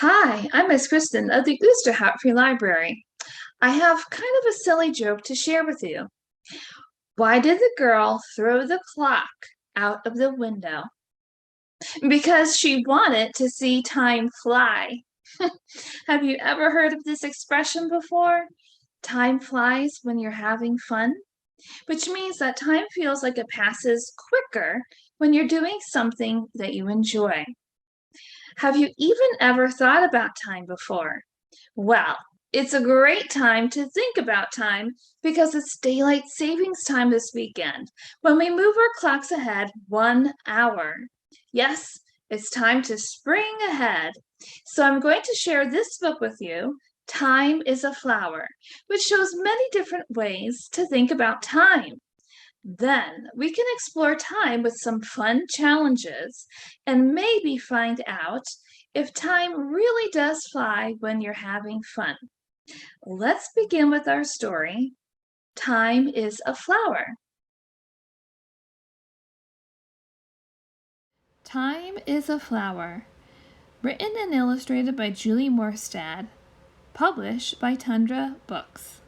Hi, I'm Miss Kristen of the Oosterhout Free Library. I have kind of a silly joke to share with you. Why did the girl throw the clock out of the window? Because she wanted to see time fly. Have you ever heard of this expression before? Time flies when you're having fun, which means that time feels like it passes quicker when you're doing something that you enjoy. Have you even ever thought about time before? Well, it's a great time to think about time because it's daylight savings time this weekend when we move our clocks ahead 1 hour. Yes, it's time to spring ahead. So I'm going to share this book with you, Time is a Flower, which shows many different ways to think about time. Then we can explore time with some fun challenges and maybe find out if time really does fly when you're having fun. Let's begin with our story. Time is a Flower. Time is a Flower. Written and illustrated by Julie Morstad. Published by Tundra Books.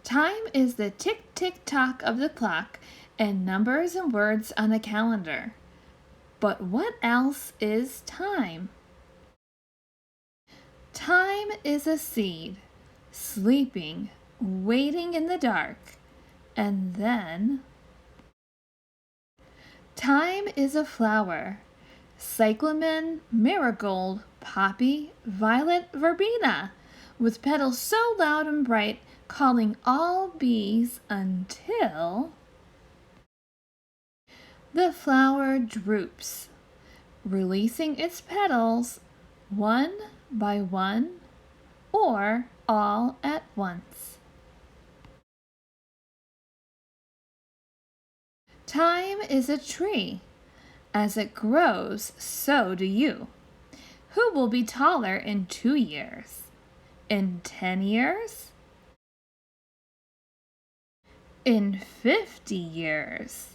Time is the tick-tick-tock of the clock and numbers and words on a calendar. But what else is time? Time is a seed, sleeping, waiting in the dark, and then time is a flower. Cyclamen, marigold, poppy, violet, verbena, with petals so loud and bright, calling all bees until the flower droops, releasing its petals one by one or all at once. Time is a tree. As it grows, so do you. Who will be taller in 2 years? In 10 years? In 50 years?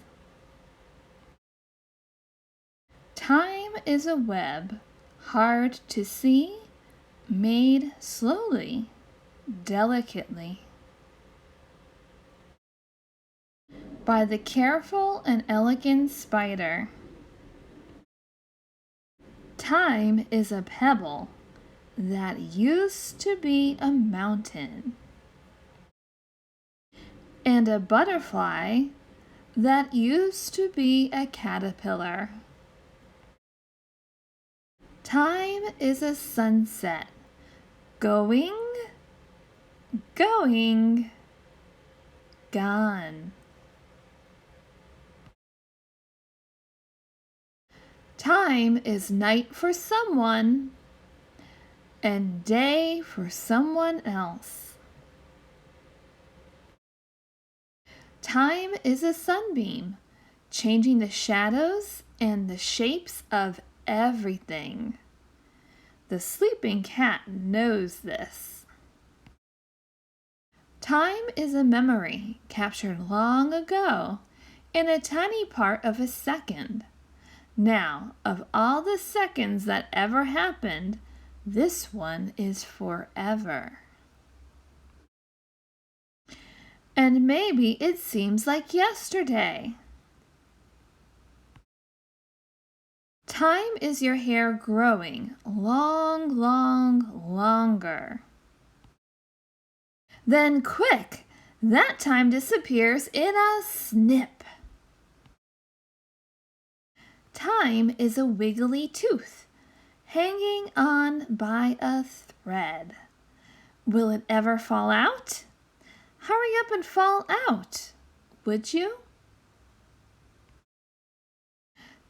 Time is a web, hard to see, made slowly, delicately, by the careful and elegant spider. Time is a pebble that used to be a mountain, and a butterfly that used to be a caterpillar. Time is a sunset, going, going, gone. Time is night for someone and day for someone else. Time is a sunbeam, changing the shadows and the shapes of everything. The sleeping cat knows this. Time is a memory captured long ago in a tiny part of a second. Now, of all the seconds that ever happened, this one is forever. And maybe it seems like yesterday. Time is your hair growing long, long, longer. Then quick, that time disappears in a snip. Time is a wiggly tooth, hanging on by a thread. Will it ever fall out? Hurry up and fall out, would you?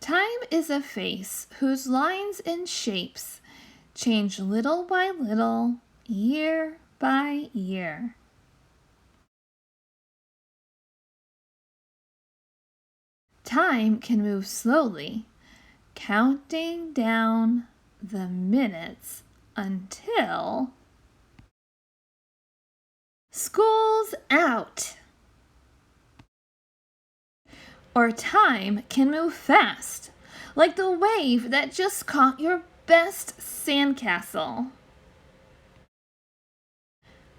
Time is a face whose lines and shapes change little by little, year by year. Time can move slowly, counting down the minutes until school's out. Or time can move fast, like the wave that just caught your best sandcastle.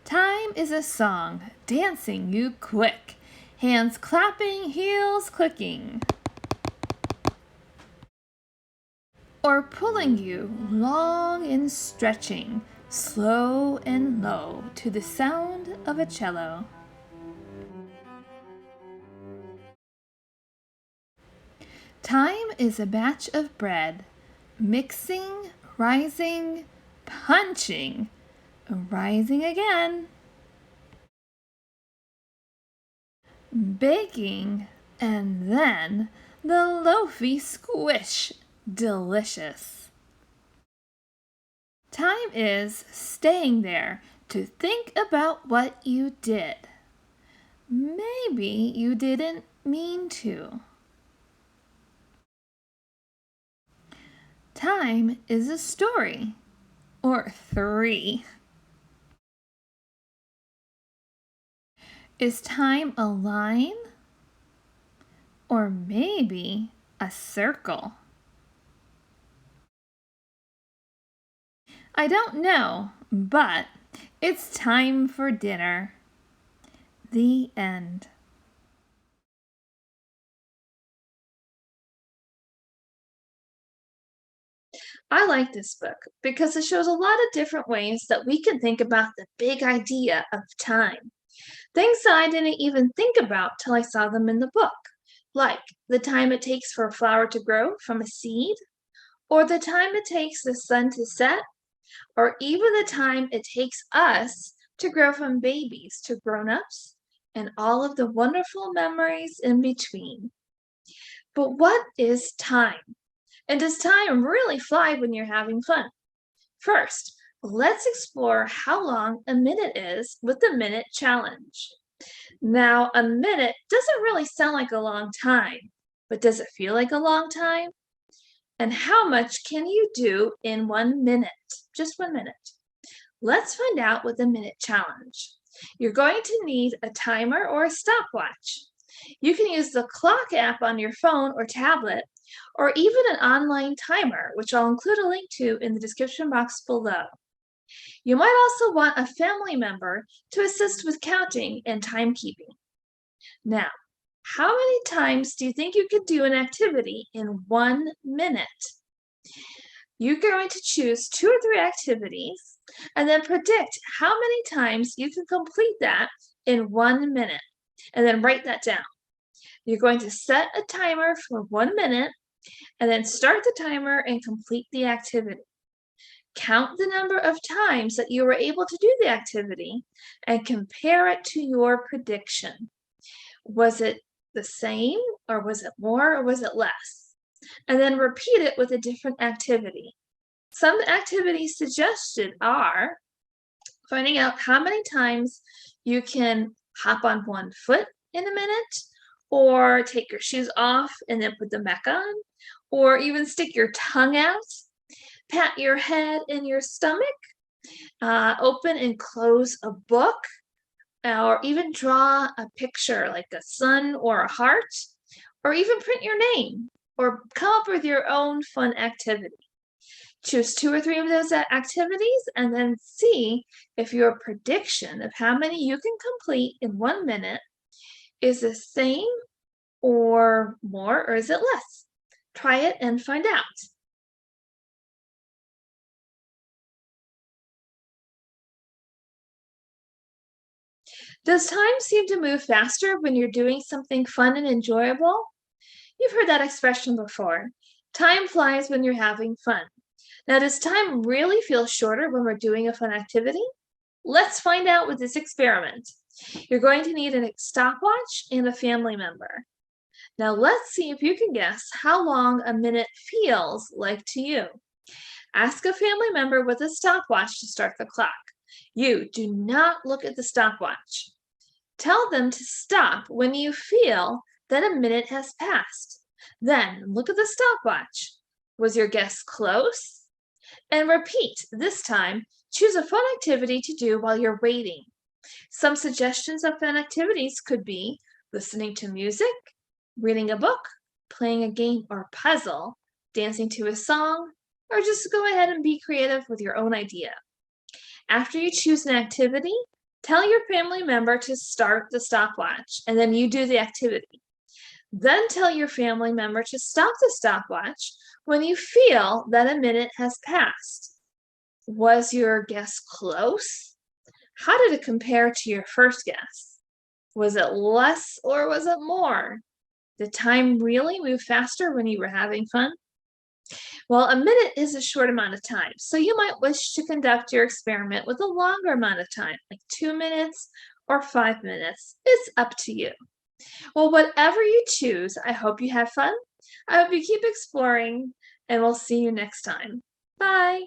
Time is a song, dancing you quick, hands clapping, heels clicking. Or pulling you long and stretching, slow and low, to the sound of a cello. Time is a batch of bread, mixing, rising, punching, rising again, baking, and then the loafy squish, delicious. Time is staying there to think about what you did. Maybe you didn't mean to. Time is a story, or 3. Is time a line? Or maybe a circle? I don't know, but it's time for dinner. The end. I like this book because it shows a lot of different ways that we can think about the big idea of time. Things that I didn't even think about till I saw them in the book, like the time it takes for a flower to grow from a seed, or the time it takes the sun to set, or even the time it takes us to grow from babies to grown-ups, and all of the wonderful memories in between. But what is time? And does time really fly when you're having fun? First, let's explore how long a minute is with the minute challenge. Now, a minute doesn't really sound like a long time, but does it feel like a long time? And how much can you do in 1 minute? Just 1 minute. Let's find out with the minute challenge. You're going to need a timer or a stopwatch. You can use the clock app on your phone or tablet, or even an online timer, which I'll include a link to in the description box below. You might also want a family member to assist with counting and timekeeping. Now, how many times do you think you could do an activity in 1 minute? You're going to choose 2 or 3 activities and then predict how many times you can complete that in 1 minute, and then write that down. You're going to set a timer for 1 minute and then start the timer and complete the activity. Count the number of times that you were able to do the activity and compare it to your prediction. Was it the same, or was it more, or was it less? And then repeat it with a different activity. Some activities suggested are finding out how many times you can hop on one foot in a minute, or take your shoes off and then put them back on, or even stick your tongue out, pat your head and your stomach, open and close a book, or even draw a picture like a sun or a heart, or even print your name, or come up with your own fun activity. Choose 2 or 3 of those activities and then see if your prediction of how many you can complete in 1 minute is the same or more, or is it less? Try it and find out. Does time seem to move faster when you're doing something fun and enjoyable? You've heard that expression before. Time flies when you're having fun. Now, does time really feel shorter when we're doing a fun activity? Let's find out with this experiment. You're going to need a stopwatch and a family member. Now, let's see if you can guess how long a minute feels like to you. Ask a family member with a stopwatch to start the clock. You do not look at the stopwatch. Tell them to stop when you feel that a minute has passed. Then look at the stopwatch. Was your guess close? And repeat. This time, choose a fun activity to do while you're waiting. Some suggestions of fun activities could be listening to music, reading a book, playing a game or puzzle, dancing to a song, or just go ahead and be creative with your own idea. After you choose an activity, tell your family member to start the stopwatch, and then you do the activity. Then tell your family member to stop the stopwatch when you feel that a minute has passed. Was your guess close? How did it compare to your first guess? Was it less or was it more? Did time really move faster when you were having fun? Well, a minute is a short amount of time, so you might wish to conduct your experiment with a longer amount of time, like 2 minutes or 5 minutes. It's up to you. Well, whatever you choose, I hope you have fun. I hope you keep exploring, and we'll see you next time. Bye.